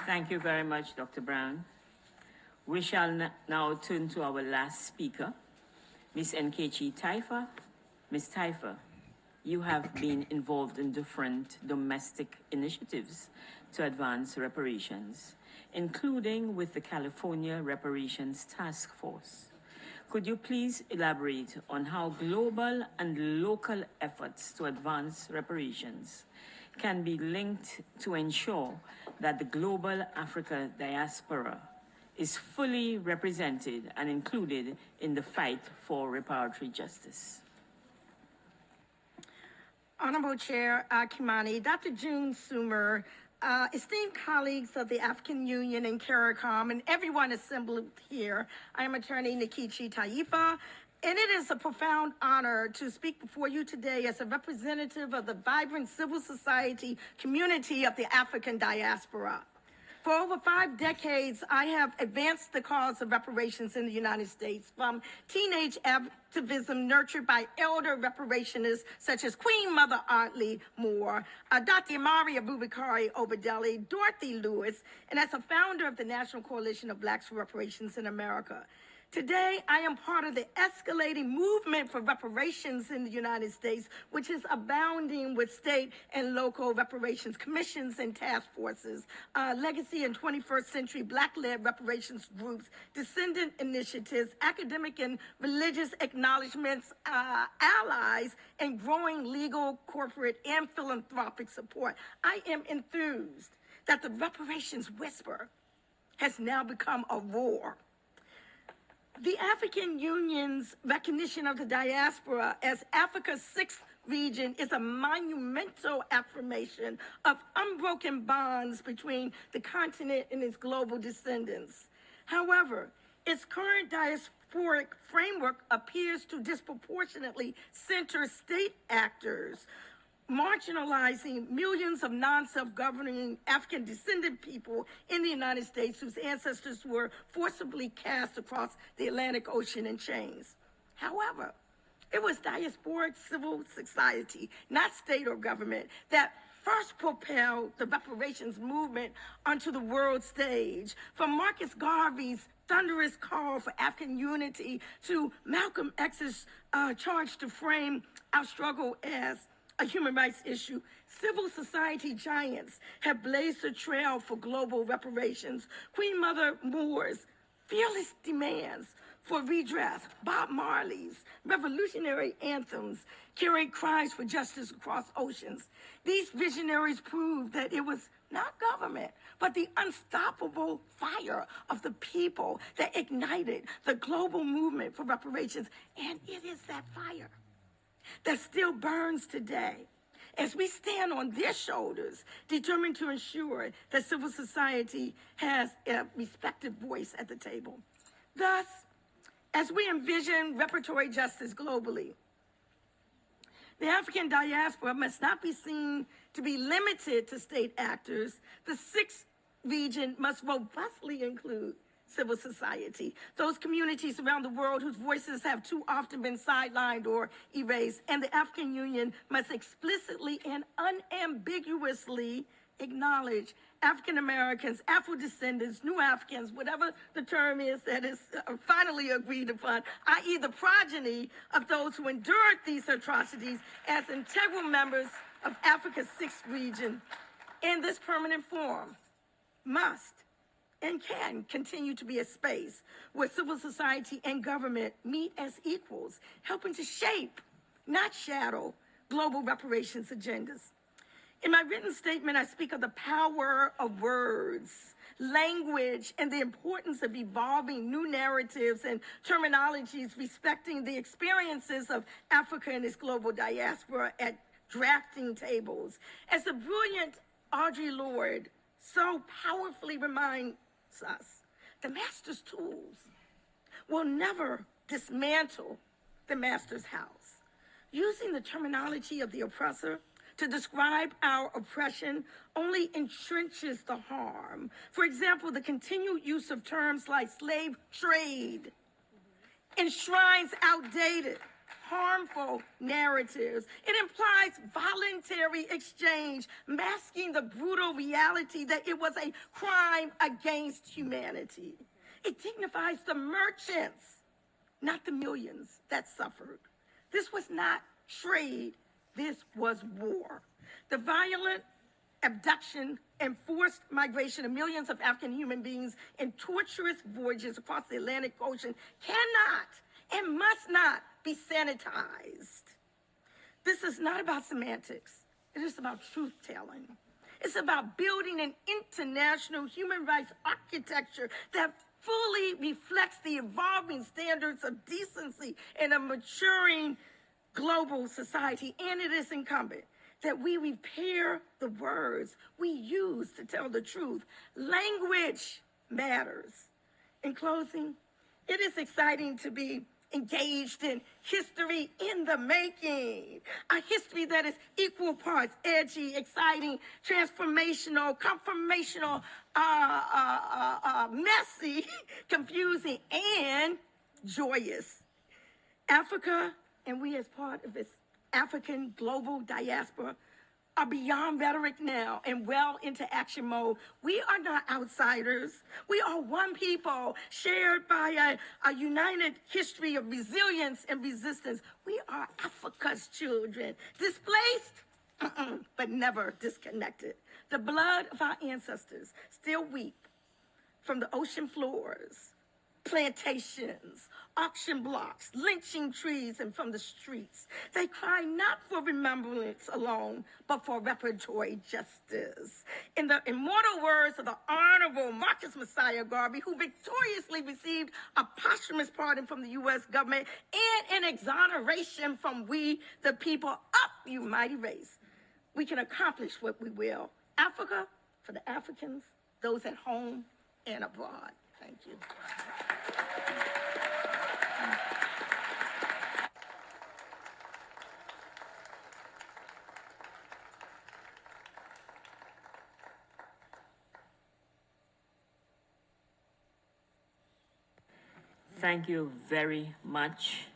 Thank you very much, Dr. Brown. We shall now turn to our last speaker, Ms. Nkechi Taifa. Ms. Taifa, you have been involved in different domestic initiatives to advance reparations, including with the California Reparations Task Force. Could you please elaborate on how global and local efforts to advance reparations can be linked to ensure that the global Africa diaspora is fully represented and included in the fight for reparatory justice? Honorable Chair Kimani, Dr. June Sumer, esteemed colleagues of the African Union and CARICOM, and everyone assembled here, I am attorney Nkechi Taifa, and it is a profound honor to speak before you today as a representative of the vibrant civil society community of the African diaspora. For over 5 decades, I have advanced the cause of reparations in the United States, from teenage activism nurtured by elder reparationists such as Queen Mother Audley Moore, Dr. Amari Abubakari Obadeli, Dorothy Lewis, and as a founder of the National Coalition of Blacks for Reparations in America. Today, I am part of the escalating movement for reparations in the United States, which is abounding with state and local reparations commissions and task forces, legacy and 21st century Black-led reparations groups, descendant initiatives, academic and religious acknowledgments, allies, and growing legal, corporate, and philanthropic support. I am enthused that the reparations whisper has now become a roar. The African Union's recognition of the diaspora as Africa's sixth region is a monumental affirmation of unbroken bonds between the continent and its global descendants. However, its current diasporic framework appears to disproportionately center state actors, marginalizing millions of non-self-governing African descendant people in the United States whose ancestors were forcibly cast across the Atlantic Ocean in chains. However, it was diasporic civil society, not state or government, that first propelled the reparations movement onto the world stage. From Marcus Garvey's thunderous call for African unity to Malcolm X's charge to frame our struggle as a human rights issue, civil society giants have blazed a trail for global reparations. Queen Mother Moore's fearless demands for redress, Bob Marley's revolutionary anthems carried cries for justice across oceans. These visionaries proved that it was not government, but the unstoppable fire of the people that ignited the global movement for reparations. And it is that fire that still burns today as we stand on their shoulders, determined to ensure that civil society has a respected voice at the table. Thus, as we envision reparatory justice globally, the African diaspora must not be seen to be limited to state actors. The sixth region must robustly include civil society, those communities around the world whose voices have too often been sidelined or erased. And the African Union must explicitly and unambiguously acknowledge African Americans, Afro-descendants, New Africans, whatever the term is that is finally agreed upon, i.e. the progeny of those who endured these atrocities as integral members of Africa's sixth region. In this permanent form, must and can continue to be a space where civil society and government meet as equals, helping to shape, not shadow, global reparations agendas. In my written statement, I speak of the power of words, language, and the importance of evolving new narratives and terminologies respecting the experiences of Africa and its global diaspora at drafting tables. As the brilliant Audre Lorde so powerfully reminds us, the master's tools will never dismantle the master's house. Using the terminology of the oppressor to describe our oppression only entrenches the harm. For example, the continued use of terms like slave trade enshrines outdated harmful narratives. It implies voluntary exchange, masking the brutal reality that it was a crime against humanity. It dignifies the merchants, not the millions that suffered. This was not trade, this was war. The violent abduction and forced migration of millions of African human beings in torturous voyages across the Atlantic Ocean cannot and must not be sanitized. This is not about semantics. It is about truth-telling. It's about building an international human rights architecture that fully reflects the evolving standards of decency in a maturing global society. And it is incumbent that we repair the words we use to tell the truth. Language matters. In closing, it is exciting to be engaged in history in the making, a history that is equal parts edgy, exciting, transformational, confirmational, messy, confusing, and joyous. Africa, and we as part of its African global diaspora, are beyond rhetoric now and well into action mode. We are not outsiders. We are one people shared by a united history of resilience and resistance. We are Africa's children, displaced, but never disconnected. The blood of our ancestors still weep from the ocean floors, plantations, auction blocks, lynching trees, and from the streets. They cry not for remembrance alone, but for reparatory justice. In the immortal words of the Honorable Marcus Messiah Garvey, who victoriously received a posthumous pardon from the U.S. government and an exoneration from we, the people, up, you mighty race, we can accomplish what we will. Africa for the Africans, those at home and abroad. Thank you. Thank you very much,